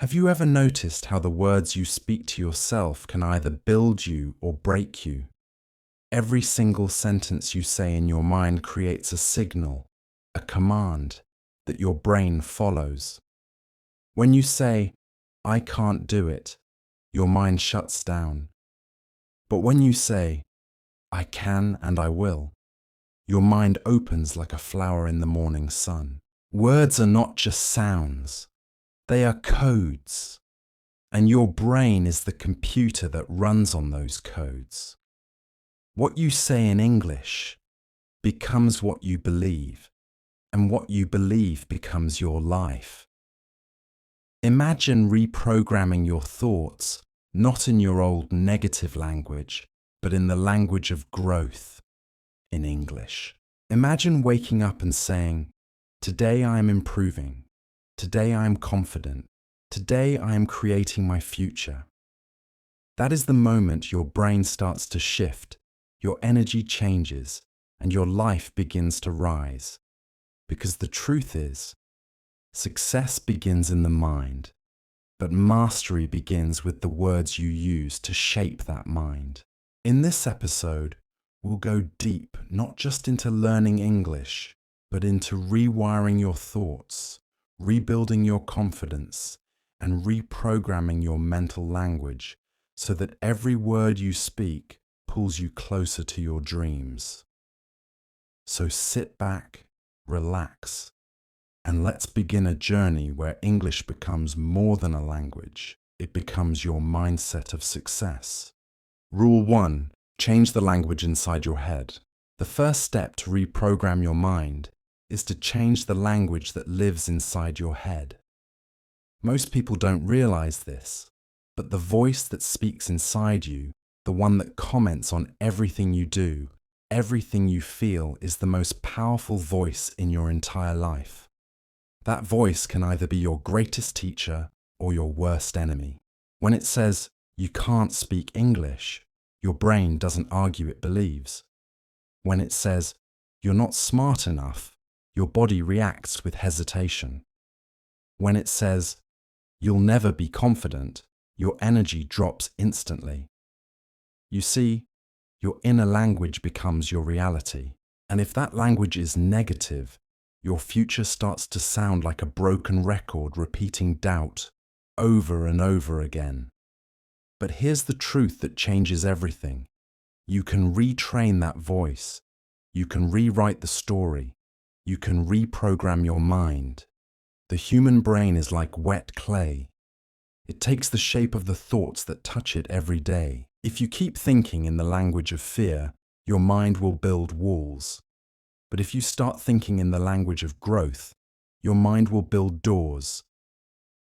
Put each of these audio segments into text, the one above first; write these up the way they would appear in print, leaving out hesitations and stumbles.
Have you ever noticed how the words you speak to yourself can either build you or break you? Every single sentence you say in your mind creates a signal, a command that your brain follows. When you say, "I can't do it," your mind shuts down. But when you say, "I can and I will," your mind opens like a flower in the morning sun. Words are not just sounds. They are codes, and your brain is the computer that runs on those codes. What you say in English becomes what you believe, and what you believe becomes your life. Imagine reprogramming your thoughts, not in your old negative language, but in the language of growth, in English. Imagine waking up and saying, "Today I am improving. Today I am confident. Today I am creating my future." That is the moment your brain starts to shift, your energy changes, and your life begins to rise. Because the truth is, success begins in the mind, but mastery begins with the words you use to shape that mind. In this episode, we'll go deep not just into learning English, but into rewiring your thoughts, rebuilding your confidence, and reprogramming your mental language so that every word you speak pulls you closer to your dreams. So sit back, relax, and let's begin a journey where English becomes more than a language. It becomes your mindset of success. Rule 1. Change the language inside your head. The first step to reprogram your mind is to change the language that lives inside your head. Most people don't realize this, but the voice that speaks inside you, the one that comments on everything you do, everything you feel, is the most powerful voice in your entire life. That voice can either be your greatest teacher or your worst enemy. When it says, "You can't speak English," your brain doesn't argue, it believes. When it says, "You're not smart enough," your body reacts with hesitation. When it says, "You'll never be confident," your energy drops instantly. You see, your inner language becomes your reality. And if that language is negative, your future starts to sound like a broken record repeating doubt over and over again. But here's the truth that changes everything. You can retrain that voice. You can rewrite the story. You can reprogram your mind. The human brain is like wet clay. It takes the shape of the thoughts that touch it every day. If you keep thinking in the language of fear, your mind will build walls. But if you start thinking in the language of growth, your mind will build doors.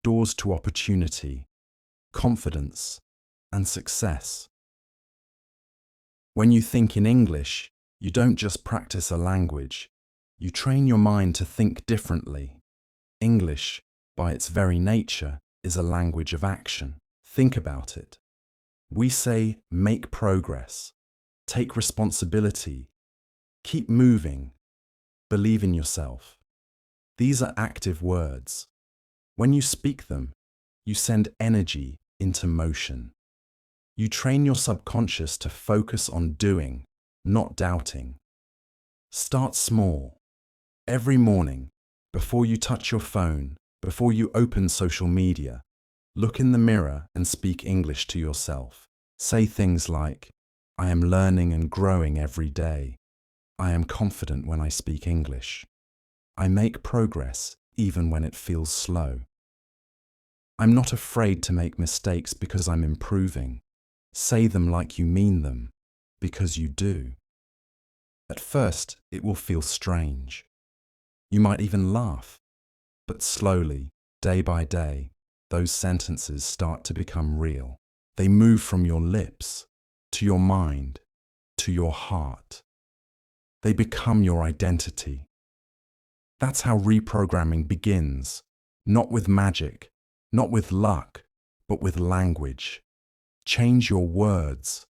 Doors to opportunity, confidence, and success. When you think in English, you don't just practice a language. You train your mind to think differently. English, by its very nature, is a language of action. Think about it. We say, make progress, take responsibility, keep moving, believe in yourself. These are active words. When you speak them, you send energy into motion. You train your subconscious to focus on doing, not doubting. Start small. Every morning, before you touch your phone, before you open social media, look in the mirror and speak English to yourself. Say things like, "I am learning and growing every day. I am confident when I speak English. I make progress even when it feels slow. I'm not afraid to make mistakes because I'm improving." Say them like you mean them, because you do. At first, it will feel strange. You might even laugh. But slowly, day by day, those sentences start to become real. They move from your lips, to your mind, to your heart. They become your identity. That's how reprogramming begins, not with magic, not with luck, but with language. Change your words,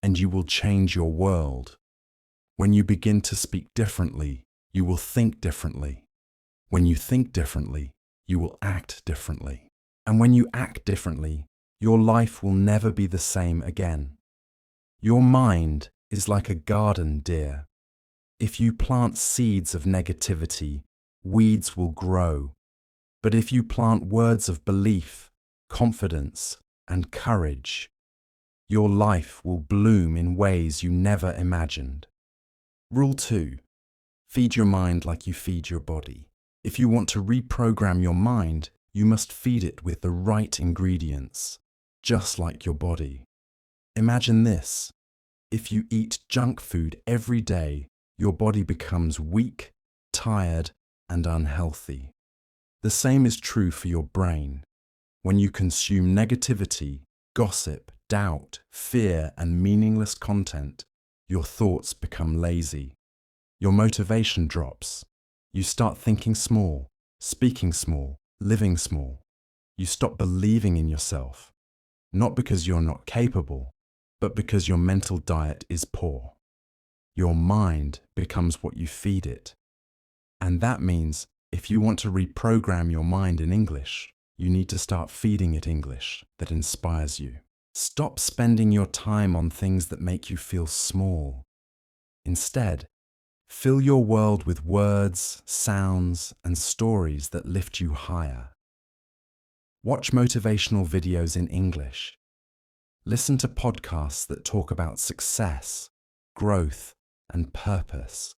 and you will change your world. When you begin to speak differently, you will think differently. When you think differently, you will act differently. And when you act differently, your life will never be the same again. Your mind is like a garden, dear. If you plant seeds of negativity, weeds will grow. But if you plant words of belief, confidence, and courage, your life will bloom in ways you never imagined. Rule 2. Feed your mind like you feed your body. If you want to reprogram your mind, you must feed it with the right ingredients, just like your body. Imagine this. If you eat junk food every day, your body becomes weak, tired, and unhealthy. The same is true for your brain. When you consume negativity, gossip, doubt, fear, and meaningless content, your thoughts become lazy. Your motivation drops. You start thinking small, speaking small, living small. You stop believing in yourself, not because you're not capable, but because your mental diet is poor. Your mind becomes what you feed it. And that means if you want to reprogram your mind in English, you need to start feeding it English that inspires you. Stop spending your time on things that make you feel small. Instead, fill your world with words, sounds, and stories that lift you higher. Watch motivational videos in English. Listen to podcasts that talk about success, growth, and purpose.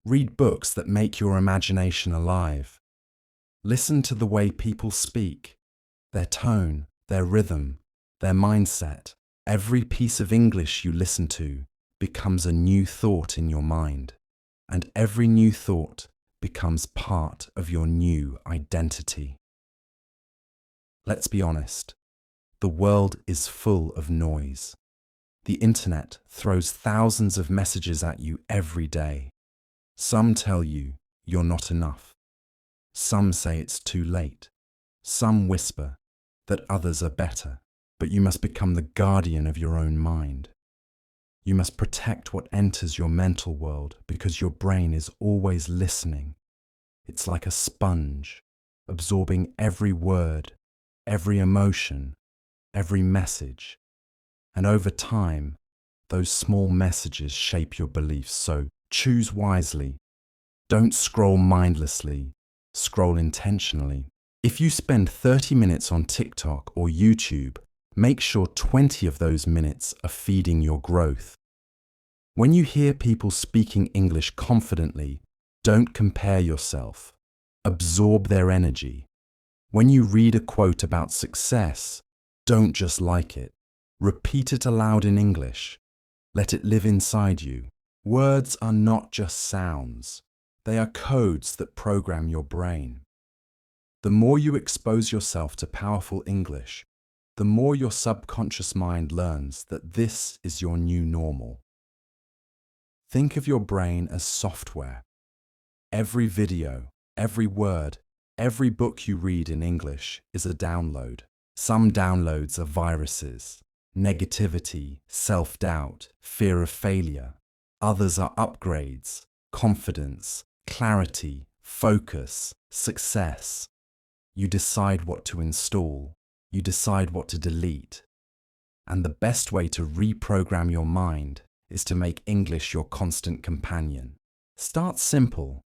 Read books that make your imagination alive. Listen to the way people speak, their tone, their rhythm, their mindset. Every piece of English you listen to becomes a new thought in your mind, and every new thought becomes part of your new identity. Let's be honest, the world is full of noise. The internet throws thousands of messages at you every day. Some tell you you're not enough. Some say it's too late. Some whisper that others are better. But you must become the guardian of your own mind. You must protect what enters your mental world because your brain is always listening. It's like a sponge, absorbing every word, every emotion, every message. And over time, those small messages shape your beliefs. So choose wisely. Don't scroll mindlessly. Scroll intentionally. If you spend 30 minutes on TikTok or YouTube, make sure 20 of those minutes are feeding your growth. When you hear people speaking English confidently, don't compare yourself. Absorb their energy. When you read a quote about success, don't just like it. Repeat it aloud in English. Let it live inside you. Words are not just sounds. They are codes that program your brain. The more you expose yourself to powerful English, the more your subconscious mind learns that this is your new normal. Think of your brain as software. Every video, every word, every book you read in English is a download. Some downloads are viruses, negativity, self-doubt, fear of failure. Others are upgrades, confidence, clarity, focus, success. You decide what to install. You decide what to delete. And the best way to reprogram your mind is to make English your constant companion. Start simple.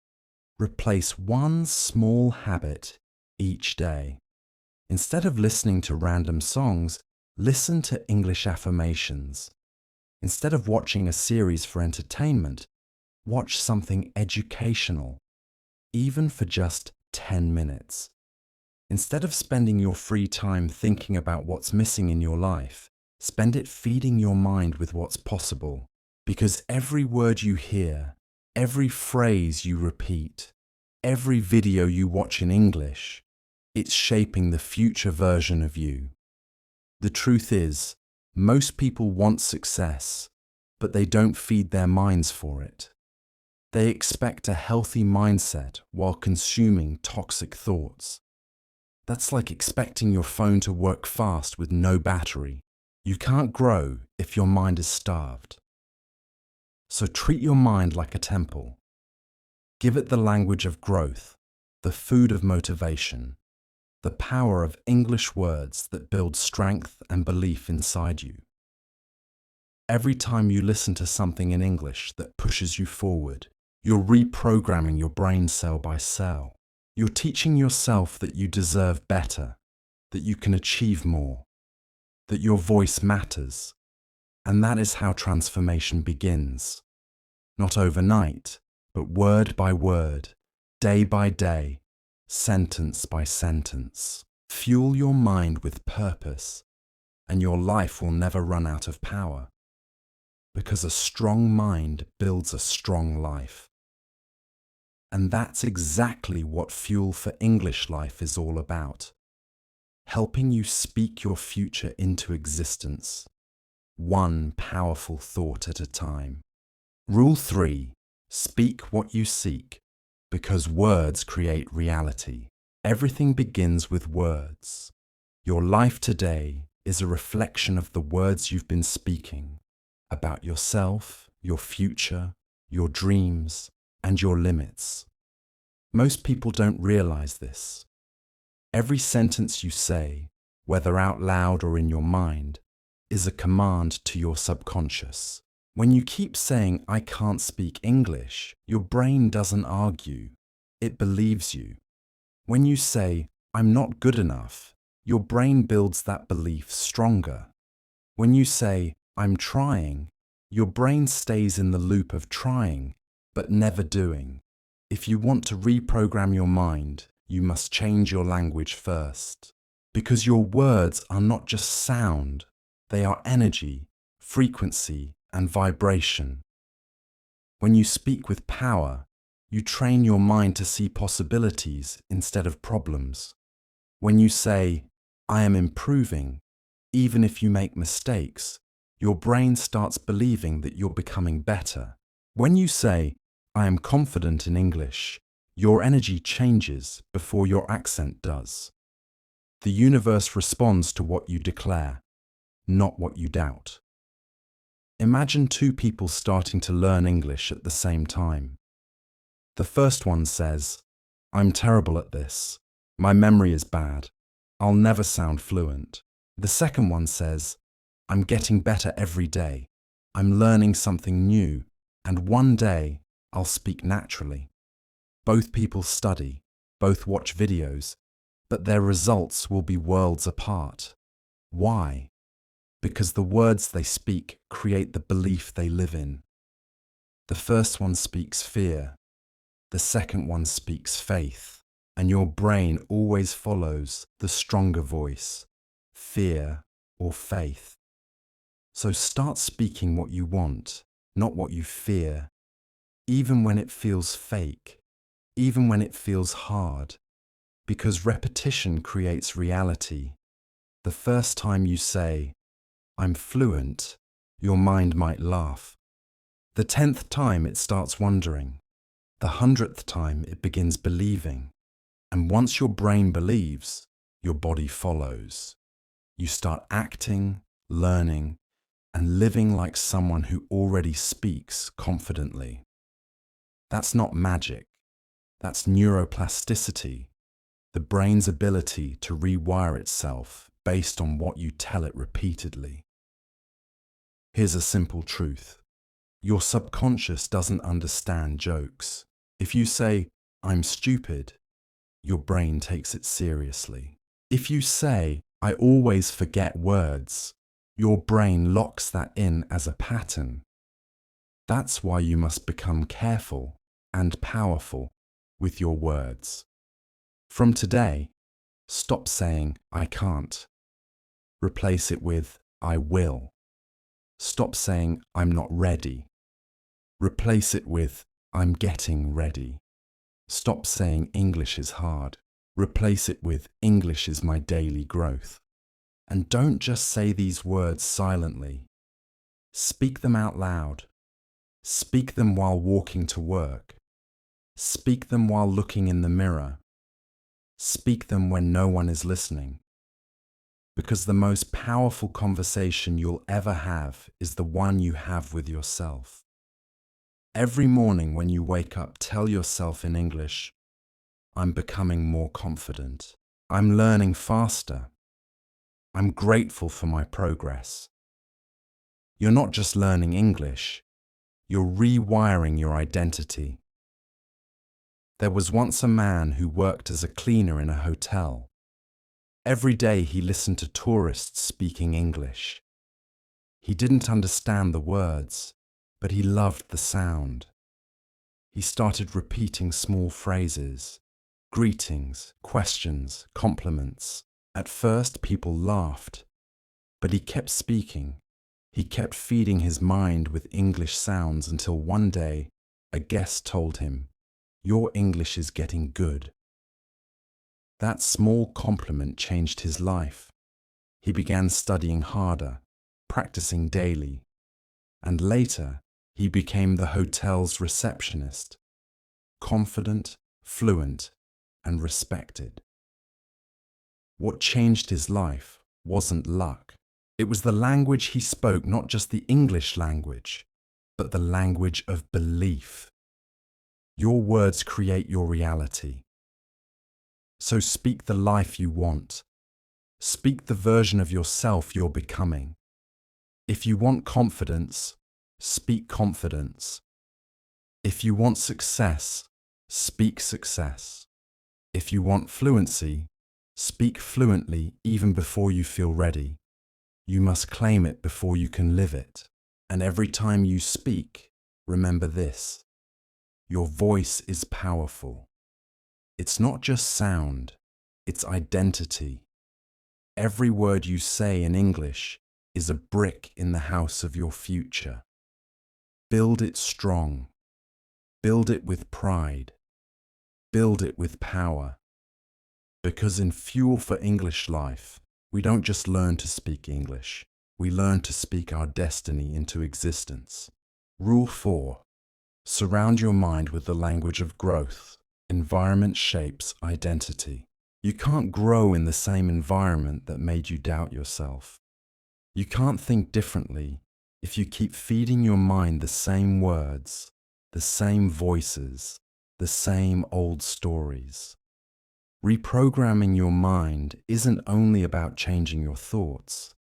Replace one small habit each day. Instead of listening to random songs, listen to English affirmations. Instead of watching a series for entertainment, watch something educational, even for just 10 minutes. Instead of spending your free time thinking about what's missing in your life, spend it feeding your mind with what's possible. Because every word you hear, every phrase you repeat, every video you watch in English, it's shaping the future version of you. The truth is, most people want success, but they don't feed their minds for it. They expect a healthy mindset while consuming toxic thoughts. That's like expecting your phone to work fast with no battery. You can't grow if your mind is starved. So treat your mind like a temple. Give it the language of growth, the food of motivation. The power of English words that build strength and belief inside you. Every time you listen to something in English that pushes you forward, you're reprogramming your brain cell by cell. You're teaching yourself that you deserve better, that you can achieve more, that your voice matters. And that is how transformation begins. Not overnight, but word by word, day by day, sentence by sentence. Fuel your mind with purpose, and your life will never run out of power. Because a strong mind builds a strong life. And that's exactly what Fuel for English Life is all about. Helping you speak your future into existence, one powerful thought at a time. Rule 3. Speak what you seek, because words create reality. Everything begins with words. Your life today is a reflection of the words you've been speaking about yourself, your future, your dreams, and your limits. Most people don't realize this. Every sentence you say, whether out loud or in your mind, is a command to your subconscious. When you keep saying, "I can't speak English," your brain doesn't argue. It believes you. When you say, "I'm not good enough," your brain builds that belief stronger. When you say, "I'm trying," your brain stays in the loop of trying, but never doing. If you want to reprogram your mind, you must change your language first. Because your words are not just sound, they are energy, frequency, and vibration. When you speak with power, you train your mind to see possibilities instead of problems. When you say, "I am improving," even if you make mistakes, your brain starts believing that you're becoming better. When you say, "I am confident in English," your energy changes before your accent does. The universe responds to what you declare, not what you doubt. Imagine two people starting to learn English at the same time. The first one says, "I'm terrible at this. My memory is bad. I'll never sound fluent." The second one says, "I'm getting better every day. I'm learning something new, and one day I'll speak naturally." Both people study, both watch videos, but their results will be worlds apart. Why? Because the words they speak create the belief they live in. The first one speaks fear, the second one speaks faith, and your brain always follows the stronger voice, fear or faith. So start speaking what you want, not what you fear, even when it feels fake, even when it feels hard, because repetition creates reality. The first time you say, "I'm fluent," your mind might laugh. The 10th time it starts wondering. The 100th time it begins believing. And once your brain believes, your body follows. You start acting, learning, and living like someone who already speaks confidently. That's not magic. That's neuroplasticity, the brain's ability to rewire itself based on what you tell it repeatedly. Here's a simple truth. Your subconscious doesn't understand jokes. If you say, "I'm stupid," your brain takes it seriously. If you say, "I always forget words," your brain locks that in as a pattern. That's why you must become careful and powerful with your words. From today, stop saying, "I can't." Replace it with, "I will." Stop saying, "I'm not ready." Replace it with, "I'm getting ready." Stop saying, "English is hard." Replace it with, "English is my daily growth." And don't just say these words silently. Speak them out loud. Speak them while walking to work. Speak them while looking in the mirror. Speak them when no one is listening. Because the most powerful conversation you'll ever have is the one you have with yourself. Every morning when you wake up, tell yourself in English, "I'm becoming more confident. I'm learning faster. I'm grateful for my progress. You're not just learning English, you're rewiring your identity. There was once a man who worked as a cleaner in a hotel. Every day he listened to tourists speaking English. He didn't understand the words, but he loved the sound. He started repeating small phrases, greetings, questions, compliments. At first, people laughed, but he kept speaking. He kept feeding his mind with English sounds until one day, a guest told him, "Your English is getting good." That small compliment changed his life. He began studying harder, practicing daily, and later he became the hotel's receptionist, confident, fluent, and respected. What changed his life wasn't luck. It was the language he spoke, not just the English language, but the language of belief. Your words create your reality. So speak the life you want. Speak the version of yourself you're becoming. If you want confidence, speak confidence. If you want success, speak success. If you want fluency, speak fluently even before you feel ready. You must claim it before you can live it. And every time you speak, remember this: your voice is powerful. It's not just sound, it's identity. Every word you say in English is a brick in the house of your future. Build it strong. Build it with pride. Build it with power. Because in Fuel for English Life, we don't just learn to speak English, we learn to speak our destiny into existence. Rule 4. Surround your mind with the language of growth. Environment shapes identity. You can't grow in the same environment that made you doubt yourself. You can't think differently if you keep feeding your mind the same words, the same voices, the same old stories. Reprogramming your mind isn't only about changing your thoughts.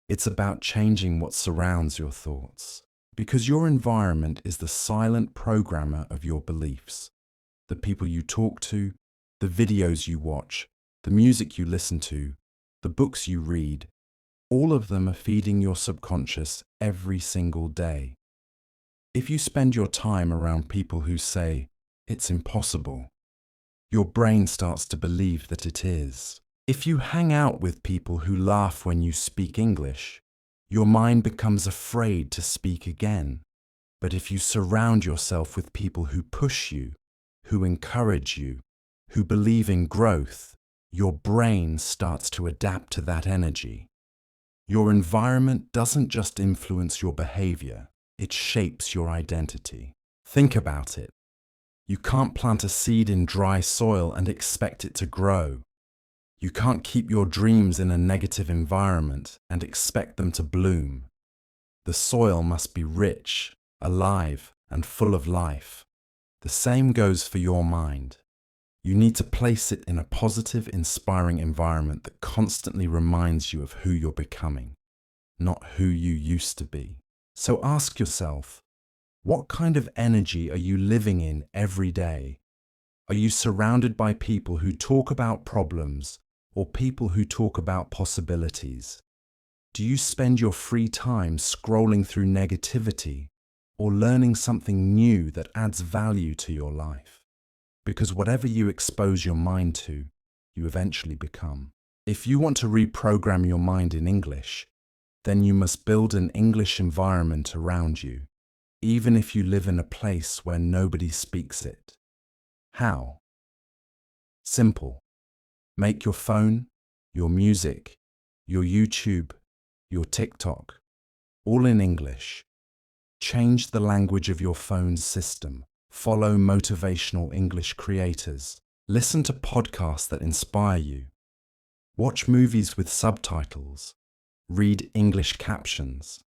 It's about changing what surrounds your thoughts. Because your environment is the silent programmer of your beliefs. The people you talk to, the videos you watch, the music you listen to, the books you read, all of them are feeding your subconscious every single day. If you spend your time around people who say, "It's impossible," your brain starts to believe that it is. If you hang out with people who laugh when you speak English, your mind becomes afraid to speak again. But if you surround yourself with people who push you, who encourage you, who believe in growth, your brain starts to adapt to that energy. Your environment doesn't just influence your behavior, it shapes your identity. Think about it. You can't plant a seed in dry soil and expect it to grow. You can't keep your dreams in a negative environment and expect them to bloom. The soil must be rich, alive, and full of life. The same goes for your mind. You need to place it in a positive, inspiring environment that constantly reminds you of who you're becoming, not who you used to be. So ask yourself, what kind of energy are you living in every day? Are you surrounded by people who talk about problems or people who talk about possibilities? Do you spend your free time scrolling through negativity or learning something new that adds value to your life? Because whatever you expose your mind to, you eventually become. If you want to reprogram your mind in English, then you must build an English environment around you, even if you live in a place where nobody speaks it. How? Simple. Make your phone, your music, your YouTube, your TikTok, all in English. Change the language of your phone's system. Follow motivational English creators. Listen to podcasts that inspire you. Watch movies with subtitles. Read English captions.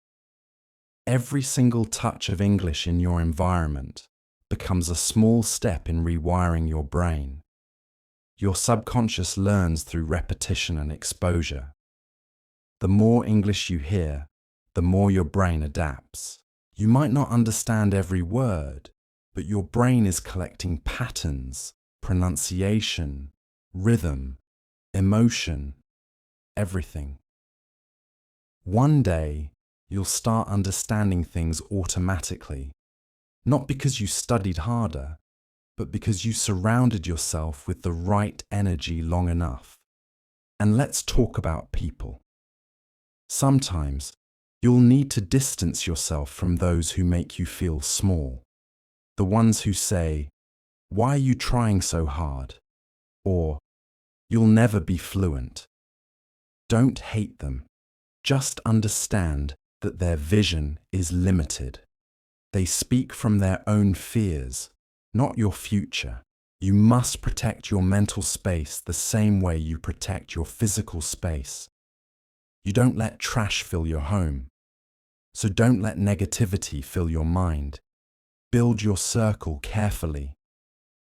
Every single touch of English in your environment becomes a small step in rewiring your brain. Your subconscious learns through repetition and exposure. The more English you hear, the more your brain adapts. You might not understand every word, but your brain is collecting patterns, pronunciation, rhythm, emotion, everything. One day, you'll start understanding things automatically, not because you studied harder, but because you surrounded yourself with the right energy long enough. And let's talk about people. Sometimes, you'll need to distance yourself from those who make you feel small. The ones who say, "Why are you trying so hard?" Or, "You'll never be fluent." Don't hate them. Just understand that their vision is limited. They speak from their own fears, not your future. You must protect your mental space the same way you protect your physical space. You don't let trash fill your home. So don't let negativity fill your mind. Build your circle carefully.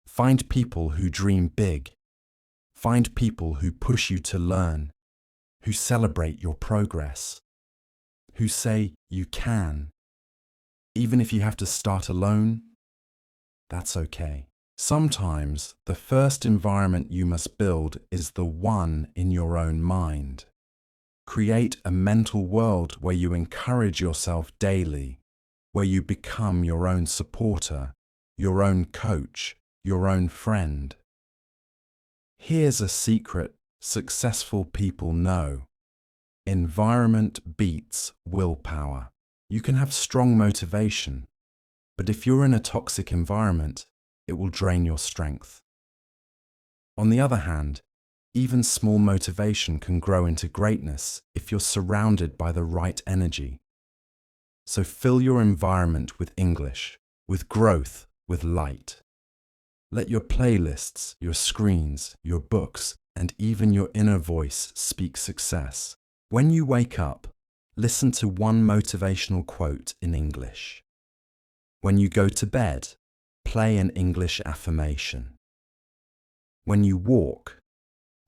Find people who dream big. Find people who push you to learn, who celebrate your progress, who say you can. Even if you have to start alone, that's okay. Sometimes the first environment you must build is the one in your own mind. Create a mental world where you encourage yourself daily, where you become your own supporter, your own coach, your own friend. Here's a secret successful people know. Environment beats willpower. You can have strong motivation, but if you're in a toxic environment, it will drain your strength. On the other hand, even small motivation can grow into greatness if you're surrounded by the right energy. So fill your environment with English, with growth, with light. Let your playlists, your screens, your books, and even your inner voice speak success. When you wake up, listen to one motivational quote in English. When you go to bed, play an English affirmation. When you walk,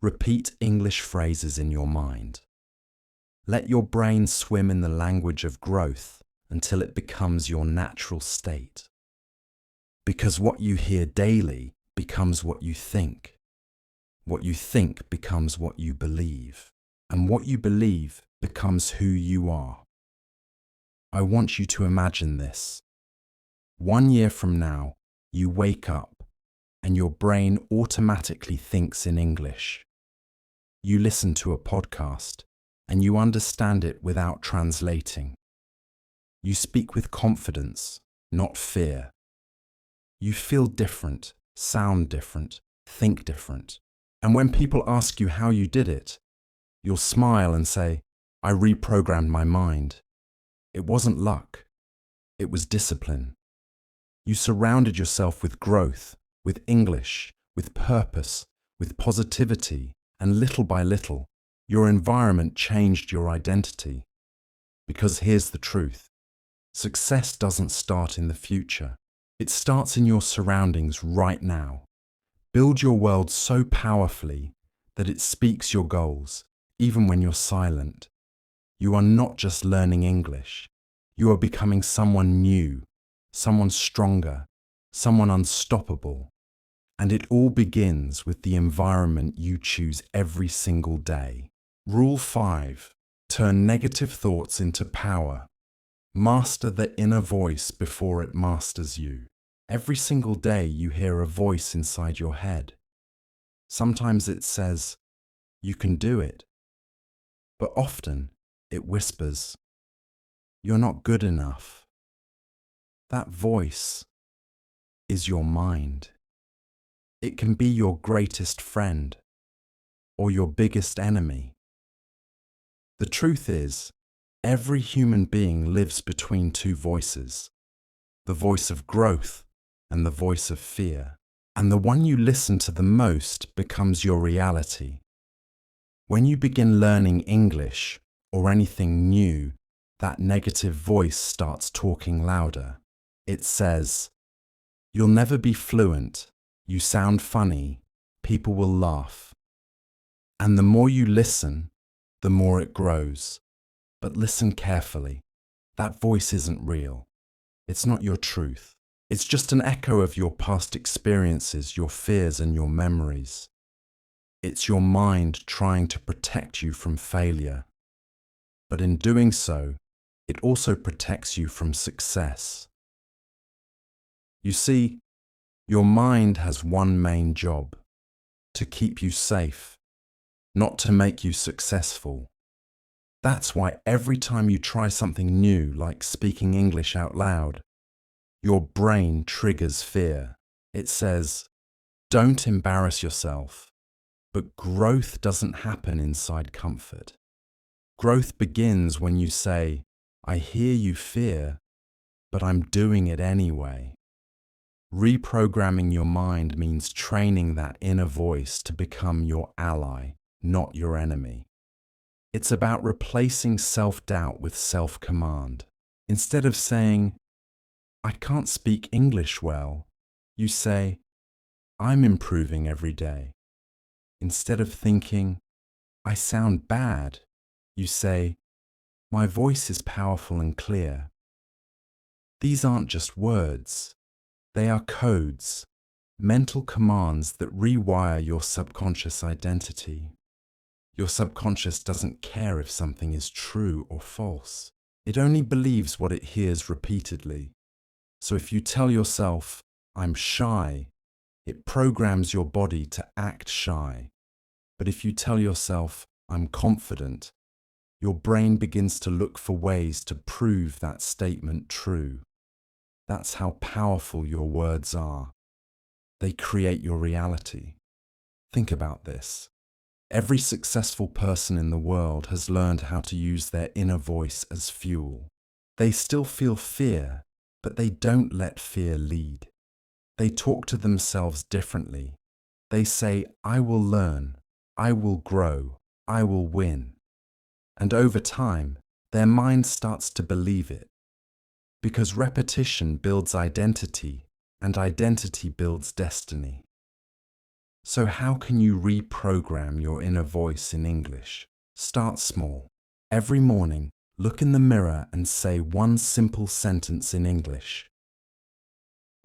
repeat English phrases in your mind. Let your brain swim in the language of growth until it becomes your natural state. Because what you hear daily becomes what you think. What you think becomes what you believe. And what you believe becomes who you are. I want you to imagine this. 1 year from now, you wake up and your brain automatically thinks in English. You listen to a podcast and you understand it without translating. You speak with confidence, not fear. You feel different, sound different, think different. And when people ask you how you did it, you'll smile and say, "I reprogrammed my mind." It wasn't luck. It was discipline. You surrounded yourself with growth, with English, with purpose, with positivity, and little by little, your environment changed your identity. Because here's the truth. Success doesn't start in the future. It starts in your surroundings right now. Build your world so powerfully that it speaks your goals, even when you're silent. You are not just learning English. You are becoming someone new, someone stronger, someone unstoppable. And it all begins with the environment you choose every single day. Rule 5. Turn negative thoughts into power. Master the inner voice before it masters you. Every single day you hear a voice inside your head. Sometimes it says, "You can do it." But often it whispers, "You're not good enough." That voice is your mind. It can be your greatest friend or your biggest enemy. The truth is, every human being lives between two voices, the voice of growth and the voice of fear. And the one you listen to the most becomes your reality. When you begin learning English or anything new, that negative voice starts talking louder. It says, "You'll never be fluent. You sound funny. people will laugh. And the more you listen, the more it grows. But listen carefully. That voice isn't real. It's not your truth. It's just an echo of your past experiences, your fears, and your memories. It's your mind trying to protect you from failure. But in doing so, it also protects you from success. You see, your mind has one main job: to keep you safe, not to make you successful. That's why every time you try something new, like speaking English out loud, your brain triggers fear. It says, don't embarrass yourself. But growth doesn't happen inside comfort. Growth begins when you say, I hear you fear, but I'm doing it anyway. Reprogramming your mind means training that inner voice to become your ally, not your enemy. It's about replacing self-doubt with self-command. Instead of saying, I can't speak English well, you say, I'm improving every day. Instead of thinking, I sound bad, you say, my voice is powerful and clear. These aren't just words. They are codes, mental commands that rewire your subconscious identity. Your subconscious doesn't care if something is true or false. It only believes what it hears repeatedly. So if you tell yourself, I'm shy, it programs your body to act shy. But if you tell yourself, I'm confident, your brain begins to look for ways to prove that statement true. That's how powerful your words are. They create your reality. Think about this. Every successful person in the world has learned how to use their inner voice as fuel. They still feel fear, but they don't let fear lead. They talk to themselves differently. They say, I will learn, I will grow, I will win. And over time, their mind starts to believe it. Because repetition builds identity, and identity builds destiny. So how can you reprogram your inner voice in English? Start small. Every morning, look in the mirror and say one simple sentence in English.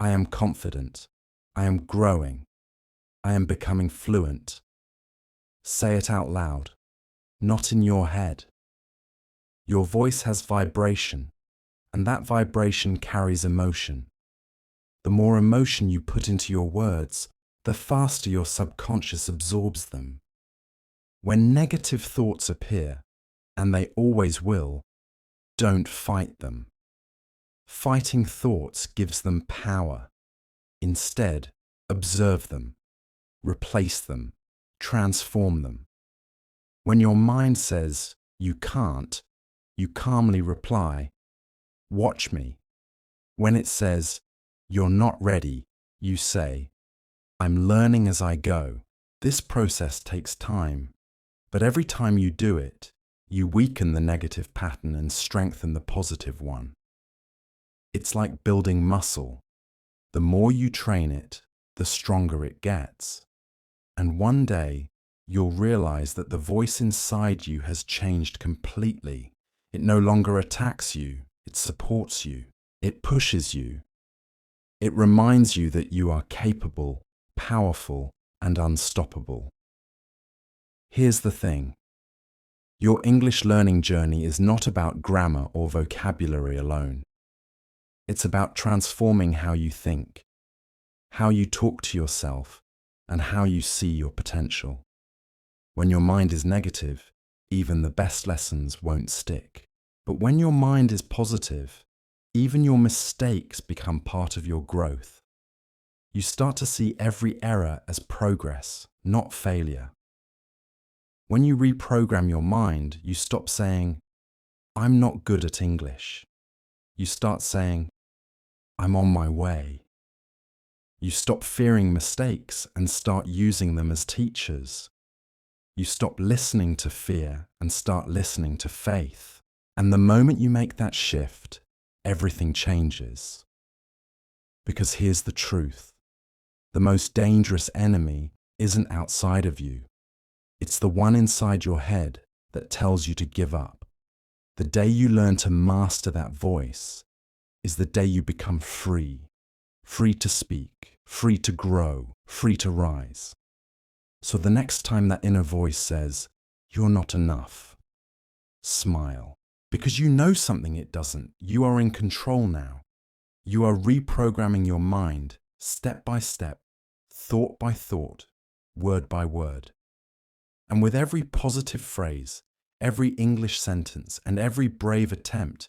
I am confident. I am growing. I am becoming fluent. Say it out loud, not in your head. Your voice has vibration, and that vibration carries emotion. The more emotion you put into your words, the faster your subconscious absorbs them. When negative thoughts appear, and they always will, don't fight them. Fighting thoughts gives them power. Instead, observe them, replace them, transform them. When your mind says, you can't, you calmly reply, watch me. When it says, you're not ready, you say, I'm learning as I go. This process takes time, but every time you do it, you weaken the negative pattern and strengthen the positive one. It's like building muscle. The more you train it, the stronger it gets. And one day, you'll realize that the voice inside you has changed completely. It no longer attacks you, it supports you, it pushes you. It reminds you that you are capable, powerful, and unstoppable. Here's the thing. Your English learning journey is not about grammar or vocabulary alone. It's about transforming how you think, how you talk to yourself, and how you see your potential. When your mind is negative, even the best lessons won't stick. But when your mind is positive, even your mistakes become part of your growth. You start to see every error as progress, not failure. When you reprogram your mind, you stop saying, I'm not good at English. You start saying, I'm on my way. You stop fearing mistakes and start using them as teachers. You stop listening to fear and start listening to faith. And the moment you make that shift, everything changes. Because here's the truth. The most dangerous enemy isn't outside of you. It's the one inside your head that tells you to give up. The day you learn to master that voice is the day you become free. Free to speak, free to grow, free to rise. So the next time that inner voice says, "You're not enough," smile. Because you know something it doesn't. You are in control now. You are reprogramming your mind step by step, thought by thought, word by word. And with every positive phrase, every English sentence, and every brave attempt,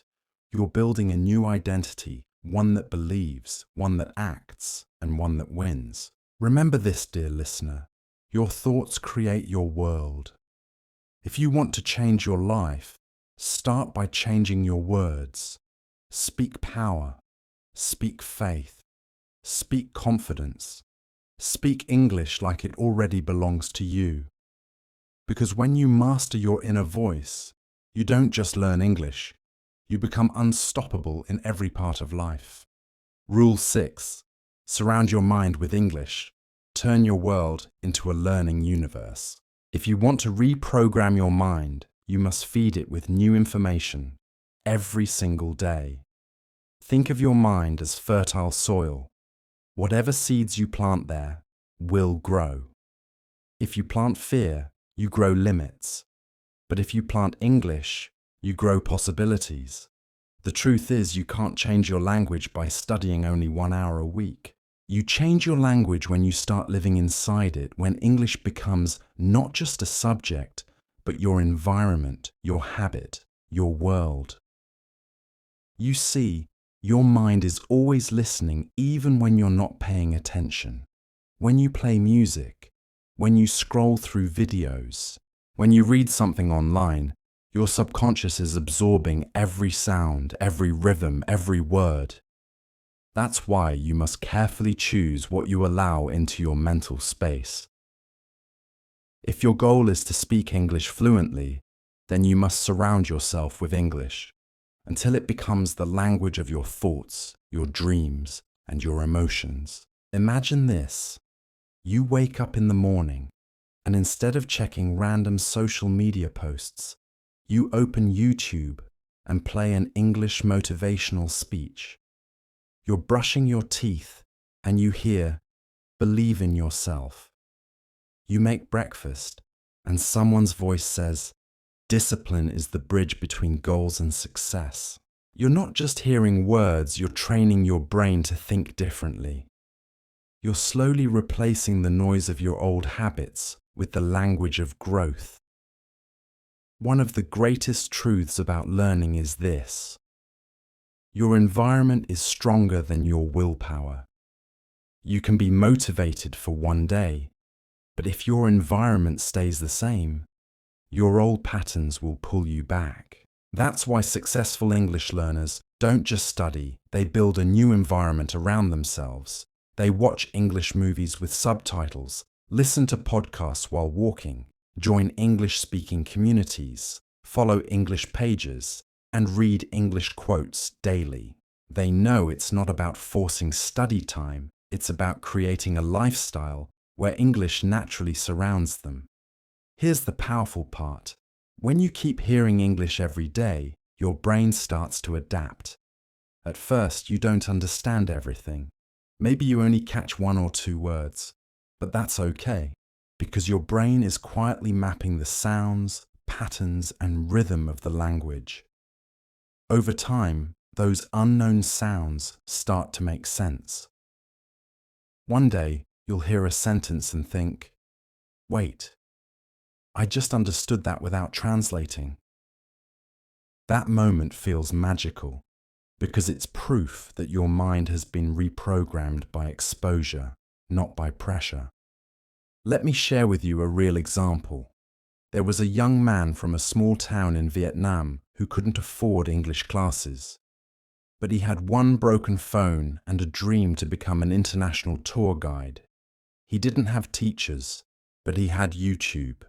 you're building a new identity, one that believes, one that acts, and one that wins. Remember this, dear listener. Your thoughts create your world. If you want to change your life, start by changing your words. Speak power. Speak faith. Speak confidence. Speak English like it already belongs to you. Because when you master your inner voice, you don't just learn English, you become unstoppable in every part of life. Rule 6. Surround your mind with English. Turn your world into a learning universe. If you want to reprogram your mind, you must feed it with new information every single day. Think of your mind as fertile soil. Whatever seeds you plant there will grow. If you plant fear, you grow limits. But if you plant English, you grow possibilities. The truth is, you can't change your language by studying only 1 hour a week. You change your language when you start living inside it, when English becomes not just a subject, but your environment, your habit, your world. You see, your mind is always listening even when you're not paying attention. When you play music, when you scroll through videos, when you read something online, your subconscious is absorbing every sound, every rhythm, every word. That's why you must carefully choose what you allow into your mental space. If your goal is to speak English fluently, then you must surround yourself with English until it becomes the language of your thoughts, your dreams, and your emotions. Imagine this. You wake up in the morning, and instead of checking random social media posts, you open YouTube and play an English motivational speech. You're brushing your teeth, and you hear, "Believe in yourself." You make breakfast, and someone's voice says, "Discipline is the bridge between goals and success." You're not just hearing words, you're training your brain to think differently. You're slowly replacing the noise of your old habits with the language of growth. One of the greatest truths about learning is this: your environment is stronger than your willpower. You can be motivated for one day, but if your environment stays the same, your old patterns will pull you back. That's why successful English learners don't just study, they build a new environment around themselves. They watch English movies with subtitles, listen to podcasts while walking, join English-speaking communities, follow English pages, and read English quotes daily. They know it's not about forcing study time, it's about creating a lifestyle where English naturally surrounds them. Here's the powerful part. When you keep hearing English every day, your brain starts to adapt. At first, you don't understand everything. Maybe you only catch 1 or 2 words, but that's okay, because your brain is quietly mapping the sounds, patterns, and rhythm of the language. Over time, those unknown sounds start to make sense. One day, you'll hear a sentence and think, "Wait, I just understood that without translating." That moment feels magical because it's proof that your mind has been reprogrammed by exposure, not by pressure. Let me share with you a real example. There was a young man from a small town in Vietnam who couldn't afford English classes. But he had one broken phone and a dream to become an international tour guide. He didn't have teachers, but he had YouTube.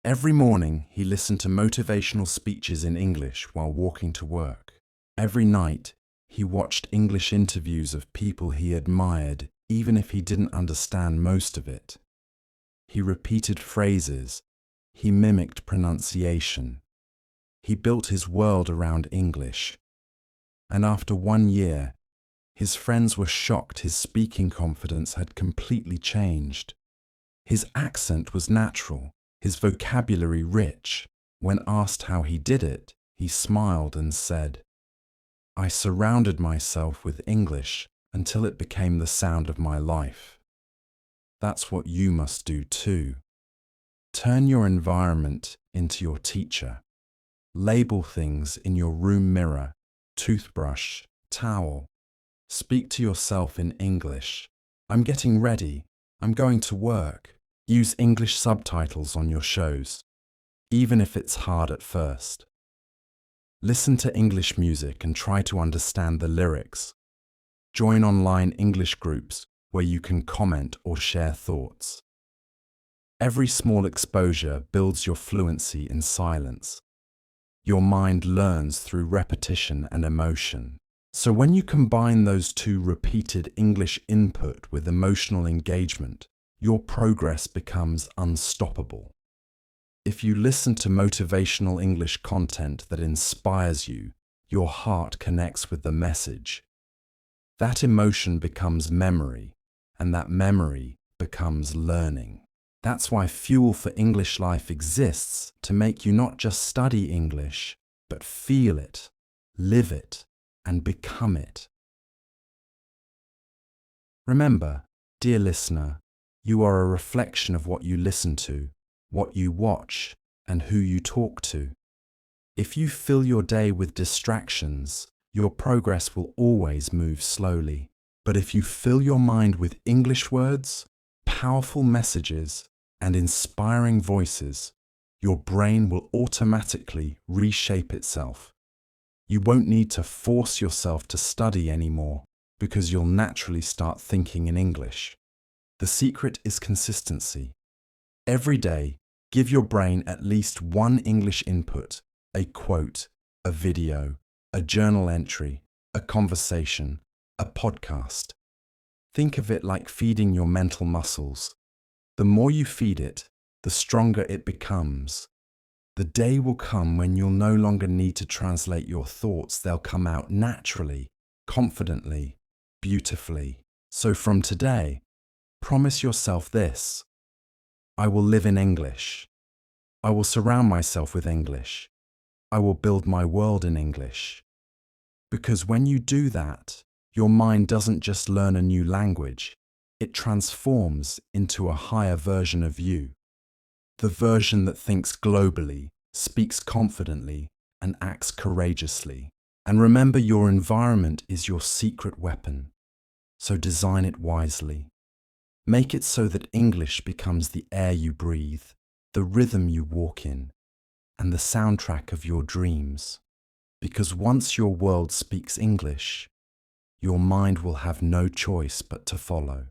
Every morning, he listened to motivational speeches in English while walking to work. Every night, he watched English interviews of people he admired, even if he didn't understand most of it. He repeated phrases. He mimicked pronunciation. He built his world around English. And after 1 year, his friends were shocked his speaking confidence had completely changed. His accent was natural, his vocabulary rich. When asked how he did it, he smiled and said, "I surrounded myself with English until it became the sound of my life." That's what you must do too. Turn your environment into your teacher. Label things in your room mirror, toothbrush, towel. Speak to yourself in English. "I'm getting ready. I'm going to work." Use English subtitles on your shows, even if it's hard at first. Listen to English music and try to understand the lyrics. Join online English groups where you can comment or share thoughts. Every small exposure builds your fluency in silence. Your mind learns through repetition and emotion. So when you combine those two, repeated English input with emotional engagement, your progress becomes unstoppable. If you listen to motivational English content that inspires you, your heart connects with the message. That emotion becomes memory, and that memory becomes learning. That's why Fuel for English Life exists, to make you not just study English, but feel it, live it, and become it. Remember, dear listener, you are a reflection of what you listen to, what you watch, and who you talk to. If you fill your day with distractions, your progress will always move slowly. But if you fill your mind with English words, powerful messages, and inspiring voices, your brain will automatically reshape itself. You won't need to force yourself to study anymore, because you'll naturally start thinking in English. The secret is consistency. Every day, give your brain at least one English input, a quote, a video, a journal entry, a conversation, a podcast. Think of it like feeding your mental muscles. The more you feed it, the stronger it becomes. The day will come when you'll no longer need to translate your thoughts. They'll come out naturally, confidently, beautifully. So from today, promise yourself this: I will live in English. I will surround myself with English. I will build my world in English. Because when you do that, your mind doesn't just learn a new language, it transforms into a higher version of you. The version that thinks globally, speaks confidently, and acts courageously. And remember, your environment is your secret weapon, so design it wisely. Make it so that English becomes the air you breathe, the rhythm you walk in, and the soundtrack of your dreams. Because once your world speaks English, your mind will have no choice but to follow.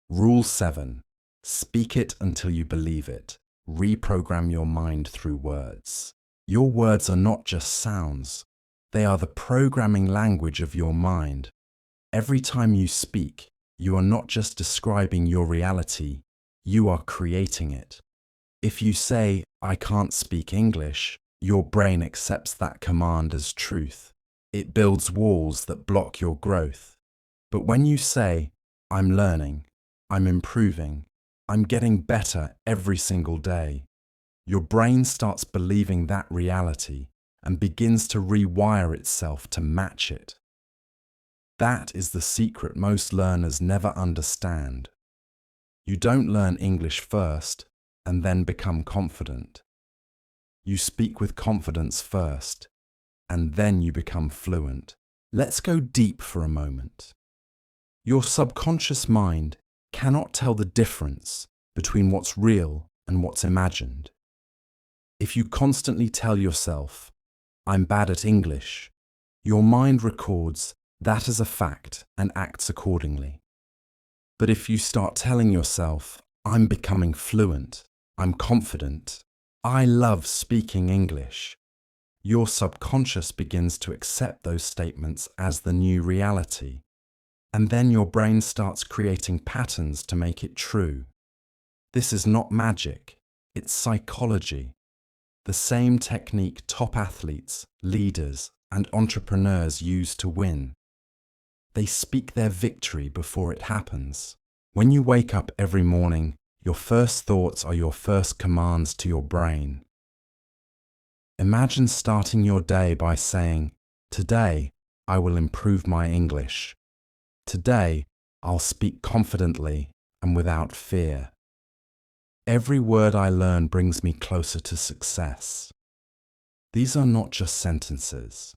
Rule 7. Speak it until you believe it. Reprogram your mind through words. Your words are not just sounds. They are the programming language of your mind. Every time you speak, you are not just describing your reality, you are creating it. If you say, "I can't speak English," your brain accepts that command as truth. It builds walls that block your growth. But when you say, "I'm learning, I'm improving, I'm getting better every single day," your brain starts believing that reality and begins to rewire itself to match it. That is the secret most learners never understand. You don't learn English first and then become confident. You speak with confidence first, and then you become fluent. Let's go deep for a moment. Your subconscious mind cannot tell the difference between what's real and what's imagined. If you constantly tell yourself, "I'm bad at English," your mind records that as a fact and acts accordingly. But if you start telling yourself, "I'm becoming fluent, I'm confident, I love speaking English," your subconscious begins to accept those statements as the new reality. And then your brain starts creating patterns to make it true. This is not magic, it's psychology. The same technique top athletes, leaders, and entrepreneurs use to win. They speak their victory before it happens. When you wake up every morning, your first thoughts are your first commands to your brain. Imagine starting your day by saying, "Today, I will improve my English. Today, I'll speak confidently and without fear. Every word I learn brings me closer to success." These are not just sentences.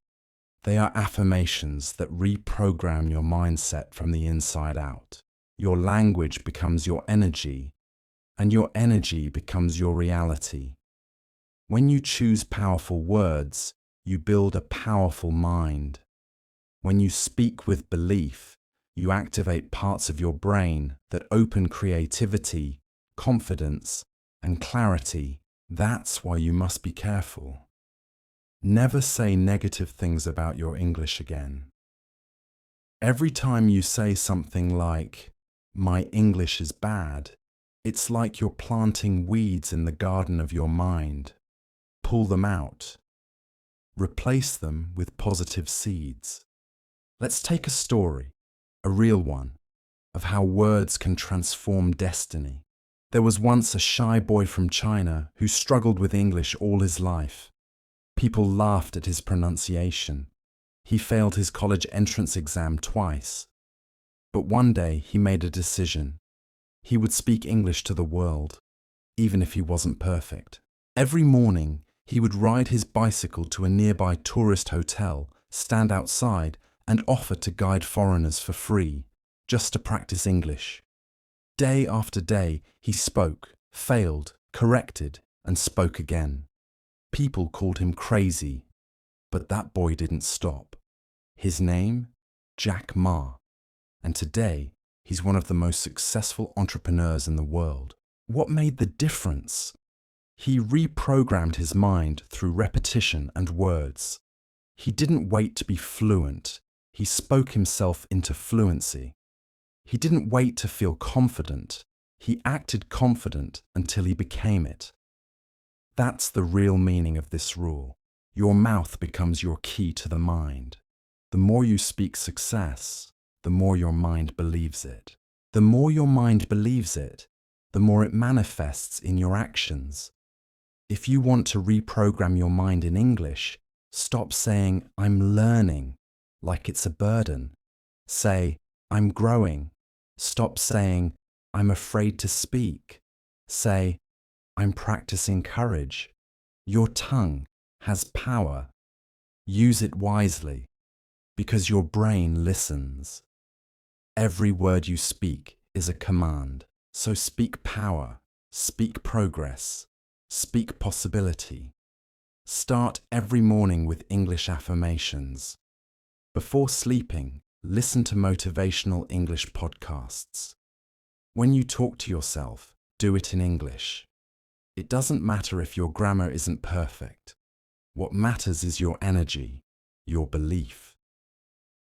They are affirmations that reprogram your mindset from the inside out. Your language becomes your energy, and your energy becomes your reality. When you choose powerful words, you build a powerful mind. When you speak with belief, you activate parts of your brain that open creativity, confidence, and clarity. That's why you must be careful. Never say negative things about your English again. Every time you say something like, "My English is bad," it's like you're planting weeds in the garden of your mind. Pull them out. Replace them with positive seeds. Let's take a story, a real one, of how words can transform destiny. There was once a shy boy from China who struggled with English all his life. People laughed at his pronunciation. He failed his college entrance exam twice. But one day he made a decision. He would speak English to the world, even if he wasn't perfect. Every morning, he would ride his bicycle to a nearby tourist hotel, stand outside, and offer to guide foreigners for free, just to practice English. Day after day, he spoke, failed, corrected, and spoke again. People called him crazy, but that boy didn't stop. His name? Jack Ma. And today, he's one of the most successful entrepreneurs in the world. What made the difference? He reprogrammed his mind through repetition and words. He didn't wait to be fluent. He spoke himself into fluency. He didn't wait to feel confident. He acted confident until he became it. That's the real meaning of this rule. Your mouth becomes your key to the mind. The more you speak success, the more your mind believes it. The more your mind believes it, the more it manifests in your actions. If you want to reprogram your mind in English, stop saying, "I'm learning," like it's a burden. Say, "I'm growing." Stop saying, "I'm afraid to speak." Say, "I'm practicing courage." Your tongue has power. Use it wisely, because your brain listens. Every word you speak is a command. So speak power, speak progress, speak possibility. Start every morning with English affirmations. Before sleeping, listen to motivational English podcasts. When you talk to yourself, do it in English. It doesn't matter if your grammar isn't perfect. What matters is your energy, your belief.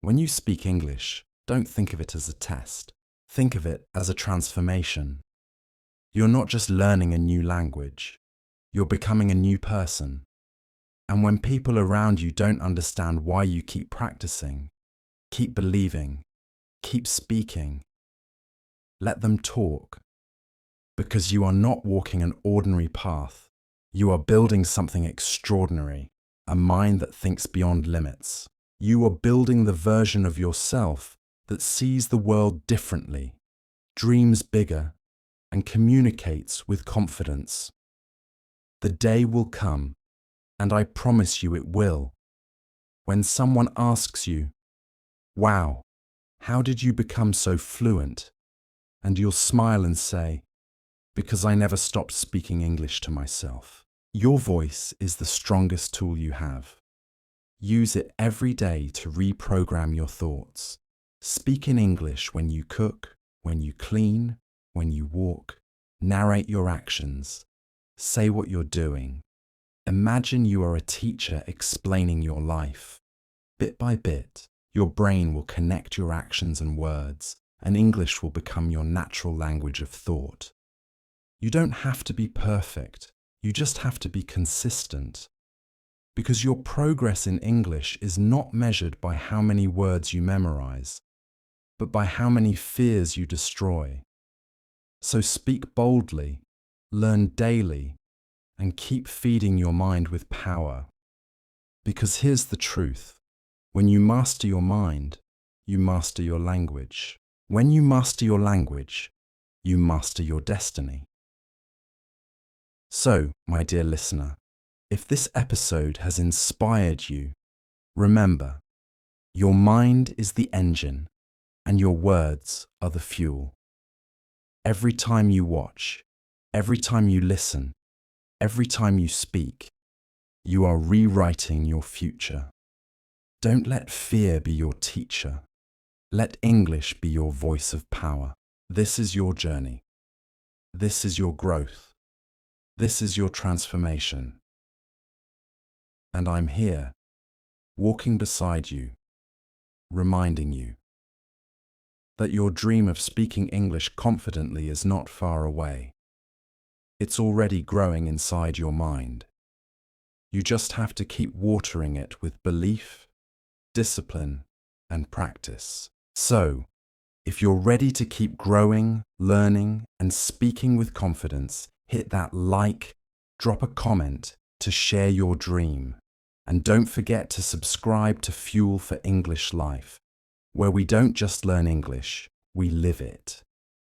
When you speak English, don't think of it as a test. Think of it as a transformation. You're not just learning a new language. You're becoming a new person. And when people around you don't understand why you keep practicing, keep believing, keep speaking, let them talk. Because you are not walking an ordinary path. You are building something extraordinary, a mind that thinks beyond limits. You are building the version of yourself that sees the world differently, dreams bigger, and communicates with confidence. The day will come, and I promise you it will, when someone asks you, "Wow, how did you become so fluent?" And you'll smile and say, "Because I never stopped speaking English to myself." Your voice is the strongest tool you have. Use it every day to reprogram your thoughts. Speak in English when you cook, when you clean, when you walk. Narrate your actions. Say what you're doing. Imagine you are a teacher explaining your life. Bit by bit, your brain will connect your actions and words, and English will become your natural language of thought. You don't have to be perfect. You just have to be consistent. Because your progress in English is not measured by how many words you memorize, but by how many fears you destroy. So speak boldly, learn daily, and keep feeding your mind with power. Because here's the truth. When you master your mind, you master your language. When you master your language, you master your destiny. So, my dear listener, if this episode has inspired you, remember, your mind is the engine and your words are the fuel. Every time you watch, every time you listen, every time you speak, you are rewriting your future. Don't let fear be your teacher. Let English be your voice of power. This is your journey. This is your growth. This is your transformation. And I'm here, walking beside you, reminding you that your dream of speaking English confidently is not far away. It's already growing inside your mind. You just have to keep watering it with belief, discipline, and practice. So, if you're ready to keep growing, learning, and speaking with confidence, hit that like, drop a comment to share your dream. And don't forget to subscribe to Fuel for English Life, where we don't just learn English, we live it.